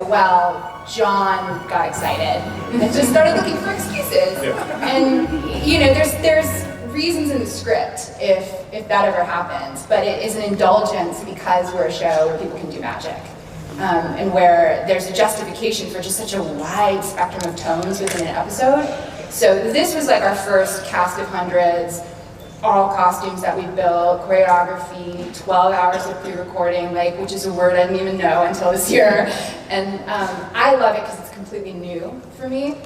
Well, John got excited and just started looking for excuses. And there's reasons in the script if that ever happens, but it is an indulgence because we're a show where people can do magic. And where there's a justification for just such a wide spectrum of tones within an episode. So this was like our first cast of hundreds, all costumes that we built, choreography, 12 hours of pre-recording, which is a word I didn't even know until this year. And I love it because it's completely new for me,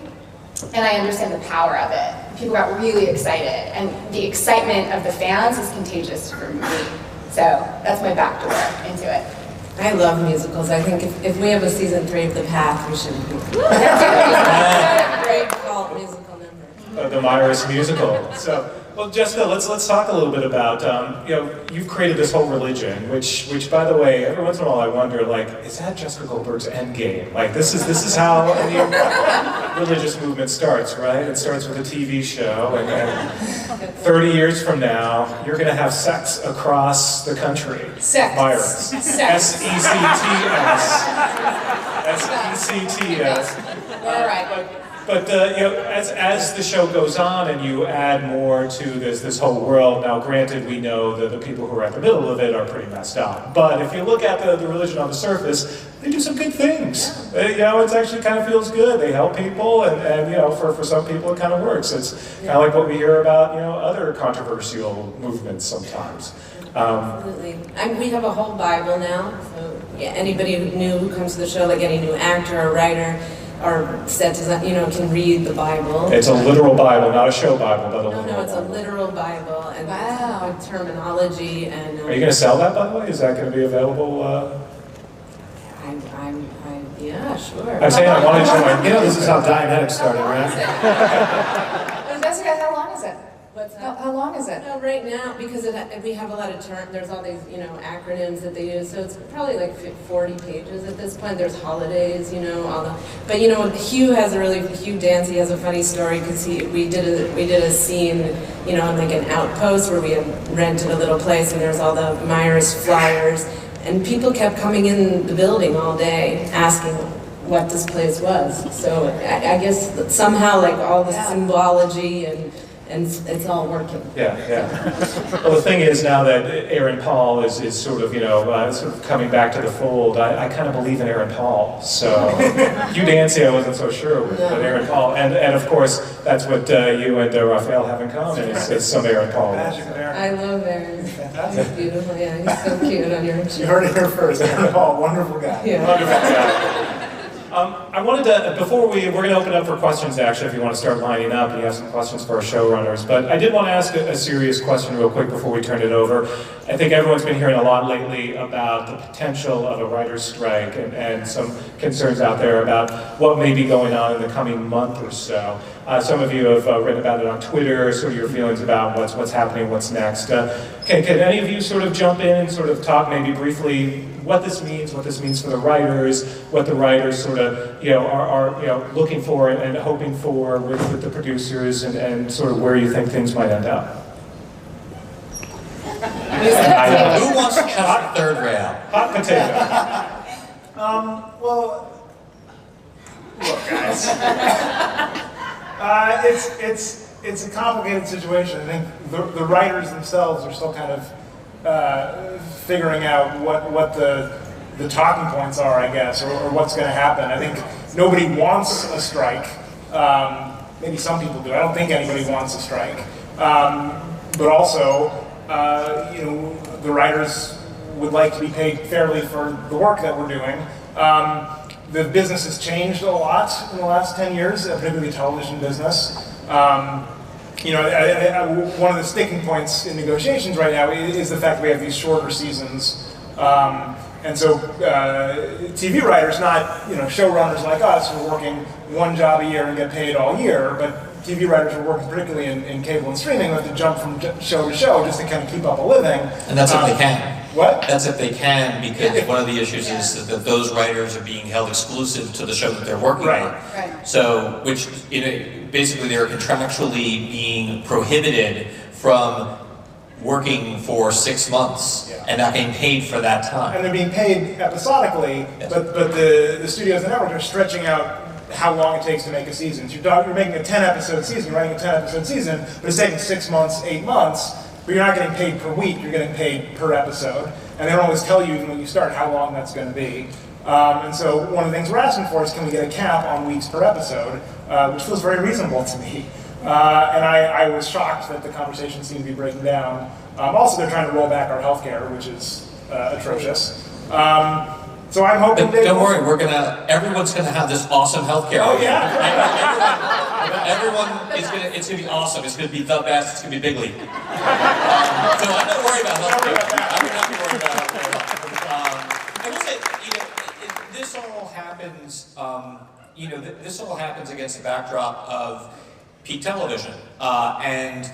and I understand the power of it. People got really excited, and the excitement of the fans is contagious for me. So that's my backdoor into it. I love musicals. I think if we have a season 3 of The Path, we should a great cult musical number. The Myers musical. So, well, Jessica, let's talk a little bit about you've created this whole religion, which by the way, every once in a while I wonder, is that Jessica Goldberg's end game? This is how any religious movement starts, right? It starts with a TV show, and 30 years from now, you're going to have sex across the country. Sex. Myers. Sex. S-E-C-T-S. All right. But as the show goes on and you add more to this whole world, now granted we know that the people who are at the middle of it are pretty messed up. But if you look at the religion on the surface, they do some good things. It actually kind of feels good. They help people, and for some people it kind of works. It's kind of like what we hear about other controversial movements sometimes. Absolutely. We have a whole Bible now, so anybody new who comes to the show, like any new actor or writer, or set design, can read the Bible. It's a literal Bible, not a show Bible, but a literal Bible. No, it's a literal Bible, and with terminology and... Are you going to sell that, by the way? Is that going to be available? Yeah, sure. I'm saying I wanted to, this is how Dianetics started, right? Jessica, how long is it? What's that? How long is it? No, right now, because we have a lot of terms, there's all these, acronyms that they use, so it's probably 40 pages at this point. There's holidays, all the, but Hugh Dancy has a funny story, because we did a scene, in an outpost where we had rented a little place, and there's all the Myers flyers, and people kept coming in the building all day asking what this place was. So I guess that somehow all the symbology and it's all working. Yeah. Well, the thing is now that Aaron Paul is sort of sort of coming back to the fold. I kind of believe in Aaron Paul. So Hugh Dancy, I wasn't so sure with, but Aaron Paul, and of course that's what you and Raphael have in common. Is some Aaron Paul. I love Aaron. He's beautiful. Yeah, he's so cute on your show. You heard it here first. Aaron Paul, wonderful guy. Yeah. Wonderful guy. I wanted to, before we're going to open up for questions actually, if you want to start lining up and you have some questions for our showrunners, but I did want to ask a serious question real quick before we turn it over. I think everyone's been hearing a lot lately about the potential of a writer's strike and some concerns out there about what may be going on in the coming month or so. Some of you have written about it on Twitter, sort of your feelings about what's happening, what's next. Can any of you sort of jump in and sort of talk maybe briefly what this means for the writers, what the writers sort of are looking for and hoping for with the producers, and sort of where you think things might end up? Who wants to cut the third rail? Hot potato. Well, look, guys. It's a complicated situation. I think the writers themselves are still kind of figuring out what the talking points are, I guess, or what's going to happen. I think nobody wants a strike. Maybe some people do. I don't think anybody wants a strike. But also, the writers would like to be paid fairly for the work that we're doing. The business has changed a lot in the last 10 years, particularly the television business. One of the sticking points in negotiations right now is the fact that we have these shorter seasons. And so TV writers, not showrunners like us, who are working one job a year and get paid all year, but TV writers who are working particularly in cable and streaming have to jump from show to show just to kind of keep up a living. And that's if they can. What? That's if they can, because one of the issues is that those writers are being held exclusive to the show that they're working on. Right. So, basically they're contractually being prohibited from working for 6 months and not getting paid for that time. And they're being paid episodically, but the studios and networks are stretching out how long it takes to make a season. So you're making a 10-episode season, writing a 10-episode season, but it's taking 6 months, 8 months, but you're not getting paid per week, you're getting paid per episode. And they don't always tell you when you start how long that's going to be. And so one of the things we're asking for is, can we get a cap on weeks per episode, which feels very reasonable to me. And I was shocked that the conversation seemed to be breaking down. Also, they're trying to roll back our healthcare, which is atrocious. So I'm hoping. But don't worry, everyone's gonna have this awesome healthcare. Oh yeah. Everyone is gonna. It's gonna be awesome. It's gonna be the best. It's gonna be big league. So I'm not worried about healthcare. I would not be worried about healthcare. I will say, this all happens. This all happens against the backdrop of peak television, and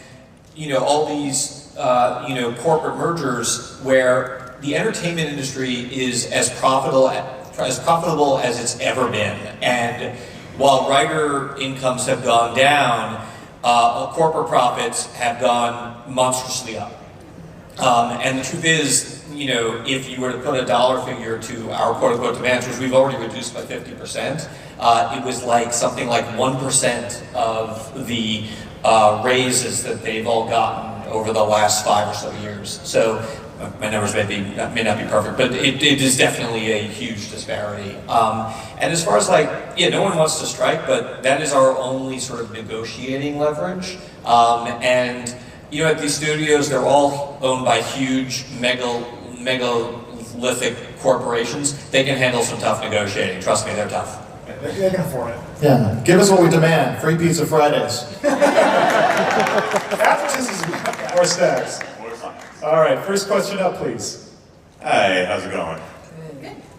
all these corporate mergers where the entertainment industry is as profitable as it's ever been. And while writer incomes have gone down, corporate profits have gone monstrously up. And the truth is, if you were to put a dollar figure to our quote-unquote demands, which we've already reduced by 50%, it was like something like 1% of the raises that they've all gotten over the last 5 or so years. So my numbers may not be perfect, but it is definitely a huge disparity. And as far as no one wants to strike, but that is our only sort of negotiating leverage. And at these studios, they're all owned by huge megalithic corporations. They can handle some tough negotiating. Trust me, they're tough. They can afford it. Yeah, give us what we demand. Free pizza Fridays. That's what this is about. More stacks. All right, first question up, please. Hi, how's it going?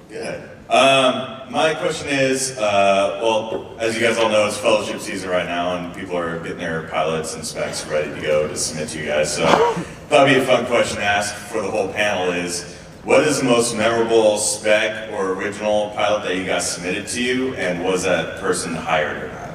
Good. My question is, as you guys all know, it's fellowship season right now, and people are getting their pilots and specs ready to go to submit to you guys. So, probably a fun question to ask for the whole panel is, what is the most memorable spec or original pilot that you guys submitted to you, and was that person hired or not?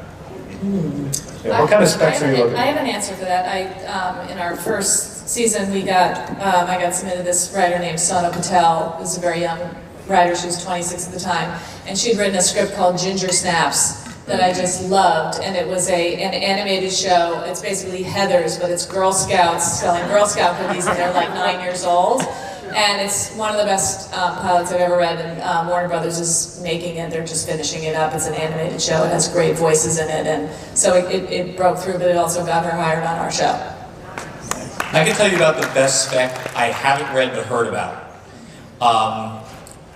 Yeah, what kind of specs are you looking I at? have an answer for that. In our first season, I got submitted this writer named Sona Patel, who's a very young writer. She was 26 at the time, and she'd written a script called Ginger Snaps that I just loved, and it was an animated show. It's basically Heathers, but it's Girl Scouts selling Girl Scout cookies, and they're like 9 years old. And it's one of the best pilots I've ever read, and Warner Brothers is making it. They're just finishing it up. It's an animated show. It has great voices in it, and so it broke through, but it also got her hired on our show. I can tell you about the best spec I haven't read but heard about.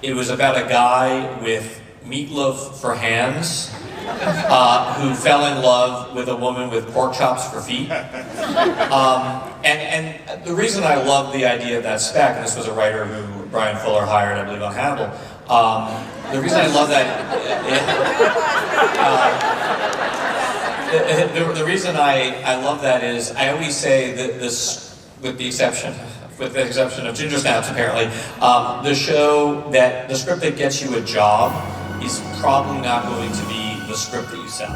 It was about a guy with meatloaf for hands who fell in love with a woman with pork chops for feet. And the reason I love the idea of that spec, and this was a writer who Brian Fuller hired, I believe, on Hannibal. The reason I love that, the reason I love that is I always say that this, with the exception of Ginger Snaps, apparently, the script that gets you a job is probably not going to be the script that you sell.